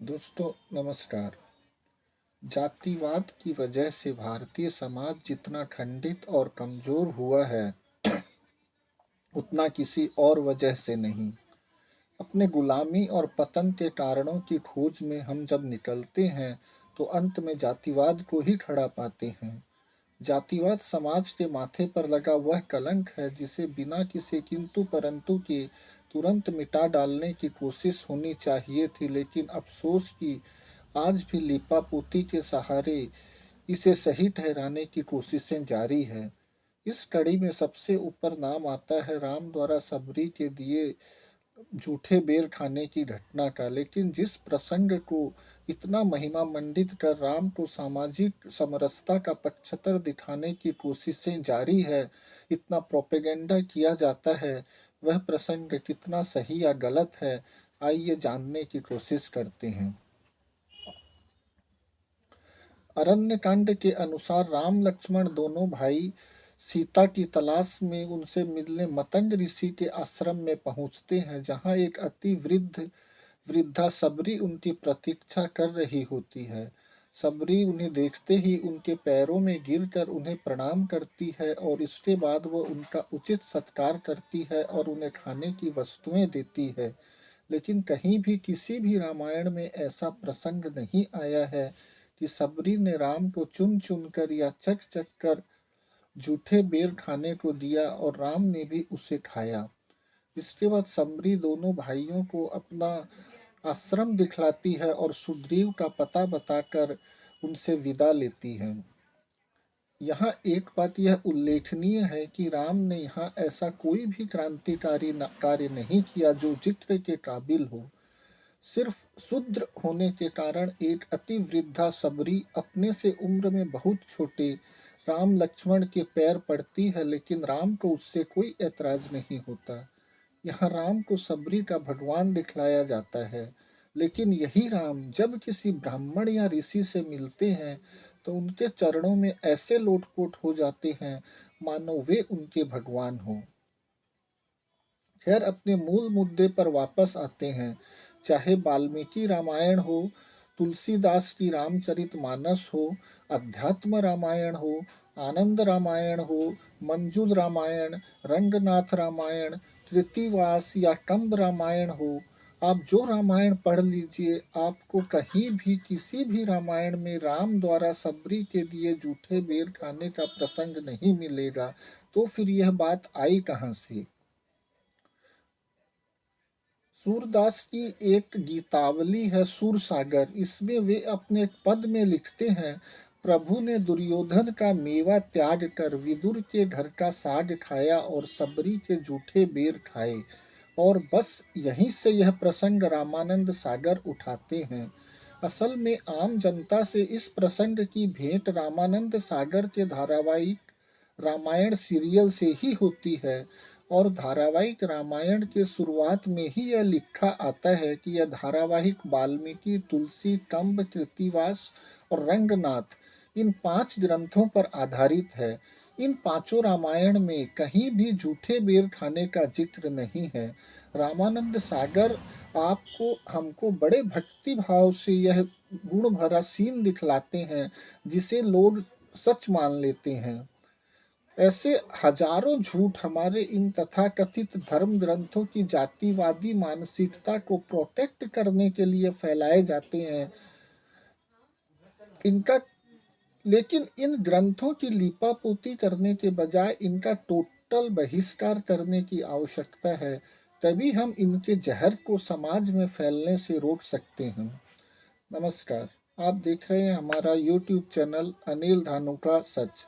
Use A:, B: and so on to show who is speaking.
A: दोस्तों नमस्कार। जातिवाद की वजह से भारतीय समाज जितना खंडित और कमजोर हुआ है उतना किसी और वजह से नहीं। अपने गुलामी और पतन के कारणों की खोज में हम जब निकलते हैं तो अंत में जातिवाद को ही खड़ा पाते हैं। जातिवाद समाज के माथे पर लगा वह कलंक है जिसे बिना किसी किंतु परंतु के तुरंत मिटा डालने की कोशिश होनी चाहिए थी, लेकिन अफसोस की आज भी लीपापोती के सहारे इसे सही ठहराने की कोशिशें जारी है। इस कड़ी में सबसे ऊपर नाम आता है राम द्वारा सबरी के दिए झूठे बेर खाने की घटना का, लेकिन जिस प्रसंग को इतना महिमा मंडित कर राम को सामाजिक समरसता का पक्षधर दिखाने की कोशिशें जारी है, इतना प्रोपेगेंडा किया जाता है, वह प्रसंग कितना सही या गलत है, आइए जानने की कोशिश करते हैं। अरण्यकांड के अनुसार राम लक्ष्मण दोनों भाई सीता की तलाश में उनसे मिलने मतंग ऋषि के आश्रम में पहुंचते हैं, जहां एक अति वृद्धा सबरी उनकी प्रतीक्षा कर रही होती है। सबरी उन्हें देखते ही उनके पैरों में गिरकर उन्हें प्रणाम करती है और इसके बाद वह उनका उचित सत्कार करती है और उन्हें खाने की वस्तुएं देती है। लेकिन कहीं भी किसी भी रामायण में ऐसा प्रसंग नहीं आया है कि सबरी ने राम को चुन चुन कर या चख चख कर जूठे बेर खाने को दिया और राम ने भी उसे खाया। इसके बाद सबरी दोनों भाइयों को अपना आश्रम दिखलाती है और सुग्रीव का पता बताकर उनसे विदा लेती है। यहाँ एक बात यह उल्लेखनीय है कि राम ने यहाँ ऐसा कोई भी क्रांतिकारी कार्य नहीं किया जो जिक्र के काबिल हो। सिर्फ शूद्र होने के कारण एक अति वृद्धा सबरी अपने से उम्र में बहुत छोटे राम लक्ष्मण के पैर पड़ती है, लेकिन राम को उससे कोई ऐतराज नहीं होता। यहाँ राम को सबरी का भगवान दिखलाया जाता है, लेकिन यही राम जब किसी ब्राह्मण या ऋषि से मिलते हैं तो उनके चरणों में ऐसे लोटपोट हो जाते हैं मानो वे उनके भगवान हो। खैर, अपने मूल मुद्दे पर वापस आते हैं। चाहे वाल्मीकि रामायण हो, तुलसीदास की रामचरितमानस हो, अध्यात्म रामायण हो, आनंद रामायण हो, मंजुल रामायण, रंगनाथ रामायण, कृतिवास या कंब रामायण हो, आप जो रामायण पढ़ लीजिए, आपको कहीं भी किसी भी रामायण में राम द्वारा सबरी के दिए जूठे बेर खाने का प्रसंग नहीं मिलेगा। तो फिर यह बात आई कहाँ से? सूरदास की एक गीतावली है सूरसागर, इसमें वे अपने एक पद में लिखते हैं, प्रभु ने दुर्योधन का मेवा त्याग कर विदुर के घर का साग खाया और सबरी के जूठे बेर खाए। और बस यहीं से यह प्रसंग रामानंद सागर उठाते हैं। असल में आम जनता से इस प्रसंग की भेंट रामानंद सागर के धारावाहिक रामायण सीरियल से ही होती है। और धारावाहिक रामायण के शुरुआत में ही यह लिखा आता है कि यह धारावाहिक वाल्मीकि, तुलसी, कंब, कृतिवास और रंगनाथ इन 5 ग्रंथों पर आधारित है। इन पांचों रामायण में कहीं भी जूठे बेर खाने का जिक्र नहीं है। रामानंद सागर आपको हमको बड़े भक्ति भाव से यह गुण भरा सीन दिखलाते हैं जिसे लोग सच मान लेते हैं। ऐसे हजारों झूठ हमारे इन तथाकथित धर्म ग्रंथों की जातिवादी मानसिकता को प्रोटेक्ट करने के लिए फैलाए जाते हैं। इनका लेकिन इन ग्रंथों की लीपापोती करने के बजाय इनका टोटल बहिष्कार करने की आवश्यकता है। तभी हम इनके जहर को समाज में फैलने से रोक सकते हैं। नमस्कार, आप देख रहे हैं हमारा YouTube चैनल अनिल धानुका सच।